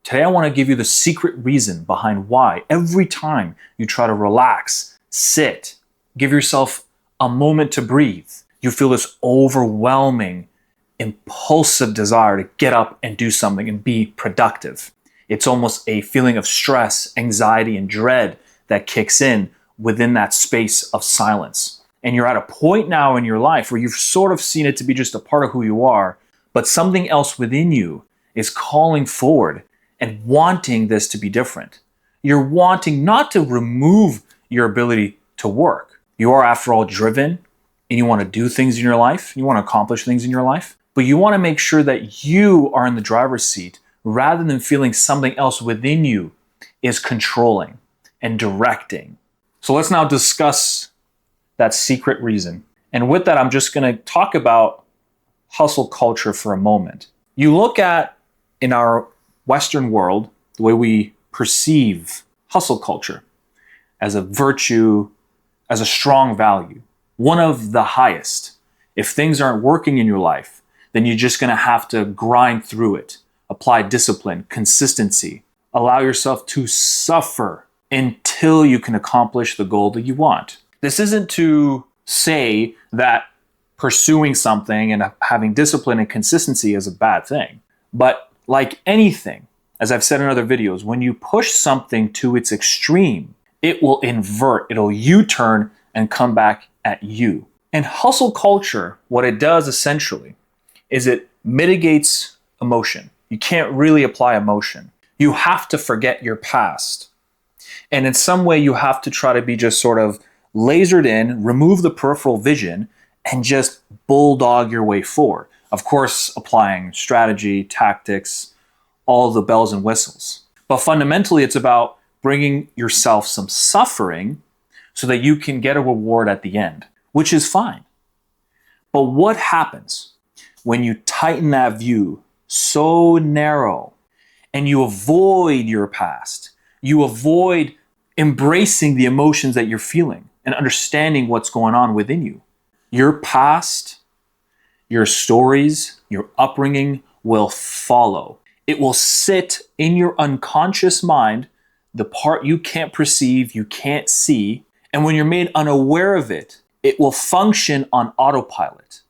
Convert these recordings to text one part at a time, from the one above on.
Today, I want to give you the secret reason behind why every time you try to relax, sit, give yourself a moment to breathe, you feel this overwhelming, impulsive desire to get up and do something and be productive. It's almost a feeling of stress, anxiety, and dread that kicks in within that space of silence. And you're at a point now in your life where you've sort of seen it to be just a part of who you are, but something else within you is calling forward and wanting this to be different. You're wanting not to remove your ability to work. You are, after all, driven and you want to do things in your life. You want to accomplish things in your life, but you want to make sure that you are in the driver's seat rather than feeling something else within you is controlling and directing. So let's now discuss that secret reason. And with that, I'm just going to talk about hustle culture for a moment. You look at, in our Western world, the way we perceive hustle culture as a virtue, as a strong value, one of the highest. If things aren't working in your life, then you're just going to have to grind through it, apply discipline, consistency, allow yourself to suffer until you can accomplish the goal that you want. This isn't to say that pursuing something and having discipline and consistency is a bad thing, but like anything, as I've said in other videos, when you push something to its extreme, it will invert, it'll U-turn and come back at you. And hustle culture, what it does essentially is it mitigates emotion. You can't really apply emotion. You have to forget your past. And in some way, you have to try to be just sort of lasered in, remove the peripheral vision, and just bulldog your way forward. Of course, applying strategy, tactics, all the bells and whistles. But fundamentally, it's about bringing yourself some suffering so that you can get a reward at the end, which is fine. But what happens when you tighten that view so narrow and you avoid your past? You avoid embracing the emotions that you're feeling and understanding what's going on within you. Your past, your stories, your upbringing will follow. It will sit in your unconscious mind, the part you can't perceive, you can't see, and when you're made unaware of it, it will function on autopilot.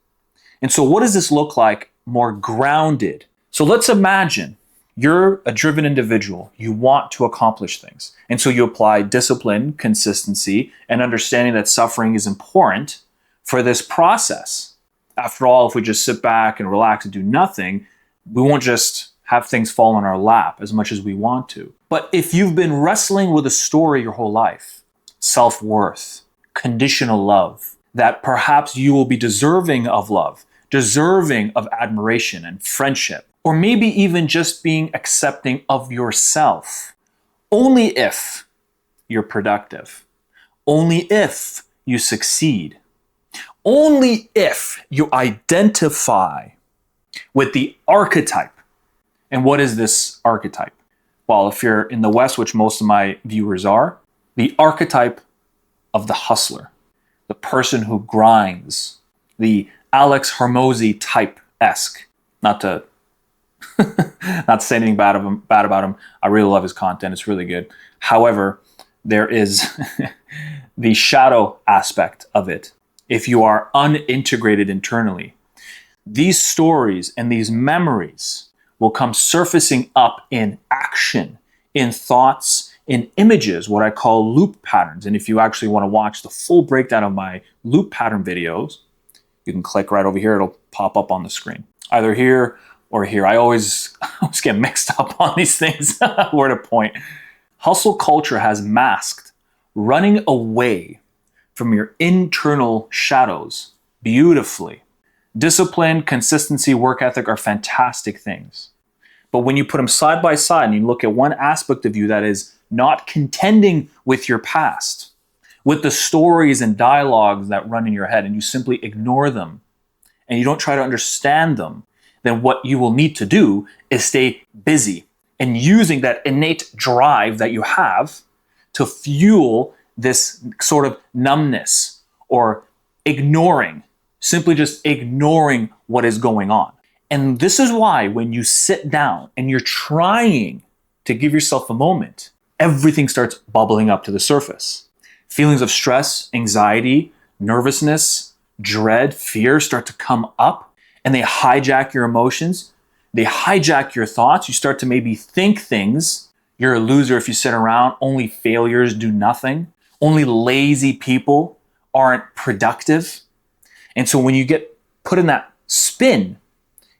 And so what does this look like more grounded? So let's imagine you're a driven individual. You want to accomplish things. And so you apply discipline, consistency, and understanding that suffering is important for this process. After all, if we just sit back and relax and do nothing, we won't just have things fall on our lap as much as we want to. But if you've been wrestling with a story your whole life, self-worth, conditional love, that perhaps you will be deserving of love, deserving of admiration and friendship, or maybe even just being accepting of yourself, only if you're productive, only if you succeed, only if you identify with the archetype. And what is this archetype? Well, if you're in the West, which most of my viewers are, the archetype of the hustler, the person who grinds, the Alex Hormozy type-esque. Not to say anything bad about him. I really love his content. It's really good. However, there is the shadow aspect of it. If you are unintegrated internally, these stories and these memories will come surfacing up in action, in thoughts, in images, what I call loop patterns. And if you actually want to watch the full breakdown of my loop pattern videos, you can click right over here. It'll pop up on the screen, either here or here. I always get mixed up on these things, where to point. Hustle culture has masked running away from your internal shadows beautifully. Discipline, consistency, work ethic are fantastic things. But when you put them side by side and you look at one aspect of you that is not contending with your past, with the stories and dialogues that run in your head, and you simply ignore them and you don't try to understand them, then what you will need to do is stay busy and using that innate drive that you have to fuel this sort of numbness or ignoring, simply just ignoring what is going on. And this is why when you sit down and you're trying to give yourself a moment, everything starts bubbling up to the surface. Feelings of stress, anxiety, nervousness, dread, fear start to come up, and they hijack your emotions. They hijack your thoughts. You start to maybe think things. You're a loser if you sit around. Only failures do nothing. Only lazy people aren't productive. And so when you get put in that spin,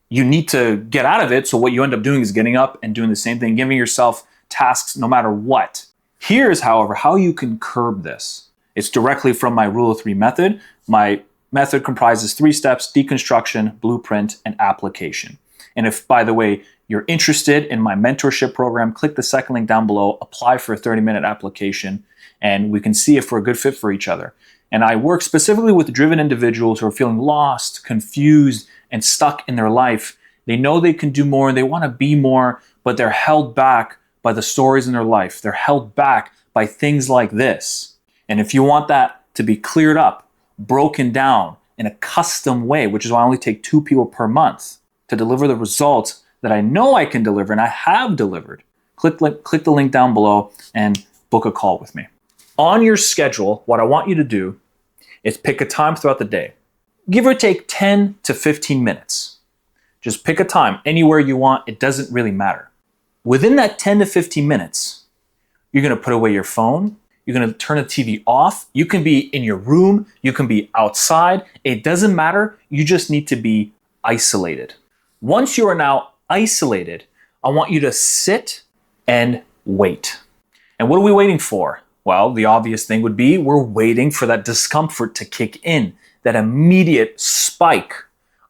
you need to get out of it. So what you end up doing is getting up and doing the same thing, giving yourself tasks no matter what. Here's, however, how you can curb this. It's directly from my Rule of 3 method. My method comprises 3 steps: deconstruction, blueprint, and application. And if, by the way, you're interested in my mentorship program, click the second link down below, apply for a 30-minute application, and we can see if we're a good fit for each other. And I work specifically with driven individuals who are feeling lost, confused, and stuck in their life. They know they can do more and they want to be more, but they're held back by the stories in their life. They're held back by things like this. And if you want that to be cleared up, broken down in a custom way, which is why I only take 2 people per month to deliver the results that I know I can deliver and I have delivered, click the link down below and book a call with me. On your schedule, what I want you to do is pick a time throughout the day. Give or take 10 to 15 minutes. Just pick a time anywhere you want. It doesn't really matter. Within that 10 to 15 minutes, you're going to put away your phone. You're going to turn the TV off. You can be in your room. You can be outside. It doesn't matter. You just need to be isolated. Once you are now isolated, I want you to sit and wait. And what are we waiting for? Well, the obvious thing would be we're waiting for that discomfort to kick in, that immediate spike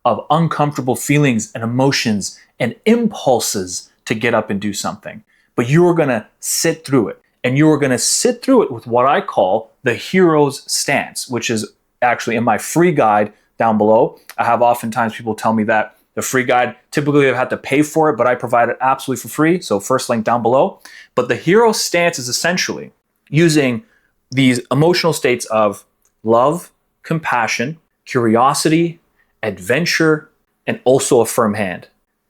of uncomfortable feelings and emotions and impulses to get up and do something. But you are going to sit through it. And you are going to sit through it with what I call the hero's stance, which is actually in my free guide down below. I have oftentimes people tell me that the free guide, typically they've had to pay for it, but I provide it absolutely for free. So first link down below. But the hero stance is essentially using these emotional states of love, compassion, curiosity, adventure, and also a firm hand.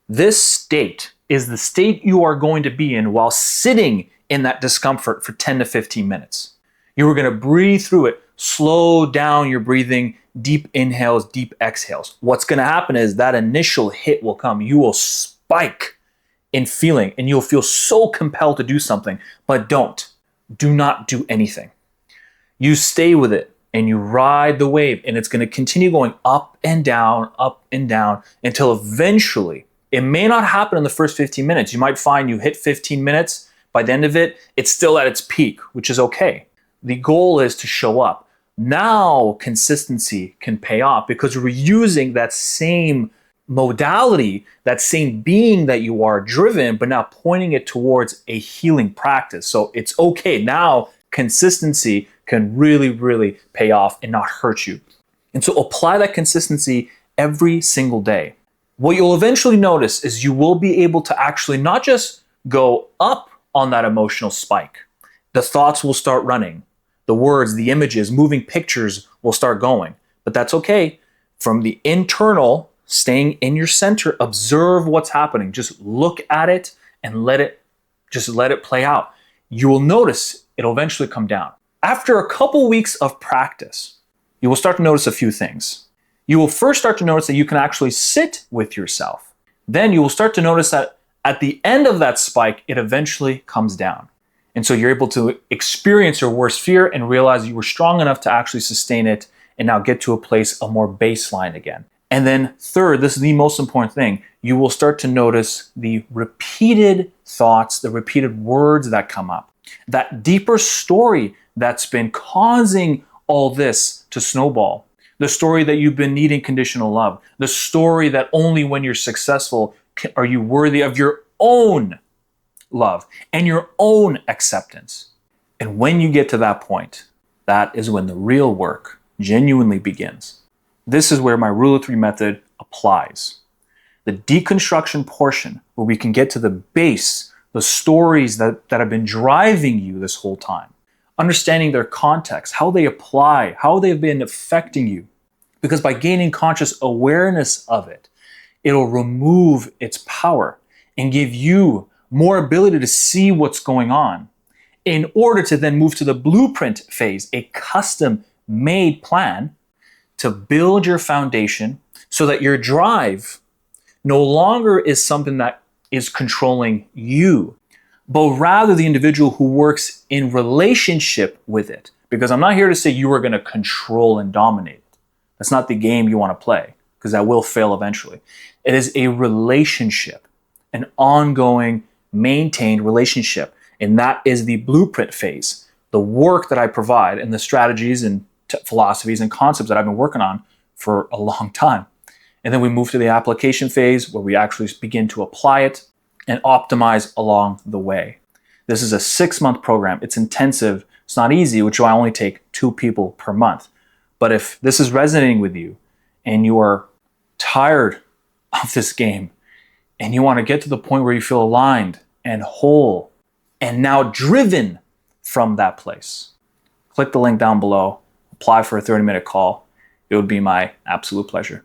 This state is the state you are going to be in while sitting in that discomfort for 10 to 15 minutes. You are going to breathe through it, slow down your breathing, deep inhales, deep exhales. What's going to happen is that initial hit will come. You will spike in feeling and you'll feel so compelled to do something, but don't. Do not do anything. You stay with it and you ride the wave, and it's going to continue going up and down until eventually, it may not happen in the first 15 minutes. You might find you hit 15 minutes. By the end of it, it's still at its peak, which is okay. The goal is to show up. Now consistency can pay off because we're using that same modality, that same being that you are driven, but now pointing it towards a healing practice. So it's okay. Now consistency can really, really pay off and not hurt you. And so apply that consistency every single day. What you'll eventually notice is you will be able to actually not just go up on that emotional spike. The thoughts will start running. The words, the images, moving pictures will start going. But that's okay. From the internal, staying in your center, observe what's happening. Just look at it and let it play out. You will notice it'll eventually come down. After a couple weeks of practice, you will start to notice a few things. You will first start to notice that you can actually sit with yourself. Then you will start to notice that at the end of that spike, it eventually comes down. And so you're able to experience your worst fear and realize you were strong enough to actually sustain it and now get to a place of more baseline again. And then third, this is the most important thing, you will start to notice the repeated thoughts, the repeated words that come up. That deeper story that's been causing all this to snowball. The story that you've been needing conditional love. The story that only when you're successful are you worthy of your own love and your own acceptance. And when you get to that point, that is when the real work genuinely begins. This is where my Rule of 3 method applies. The deconstruction portion, where we can get to the base, the stories that have been driving you this whole time. Understanding their context, how they apply, how they've been affecting you. Because by gaining conscious awareness of it, it'll remove its power and give you more ability to see what's going on, in order to then move to the blueprint phase, a custom made plan to build your foundation so that your drive no longer is something that is controlling you, but rather the individual who works in relationship with it. Because I'm not here to say you are going to control and dominate it. That's not the game you want to play, because that will fail eventually. It is a relationship, an ongoing, maintained relationship. And that is the blueprint phase, the work that I provide and the strategies and philosophies and concepts that I've been working on for a long time. And then we move to the application phase where we actually begin to apply it and optimize along the way. This is a 6-month program. It's intensive. It's not easy, which is why I only take 2 people per month. But if this is resonating with you and you are tired of this game and you want to get to the point where you feel aligned and whole and now driven from that place, click the link down below, apply for a 30-minute call. It would be my absolute pleasure.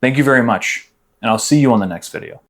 Thank you very much, and I'll see you on the next video.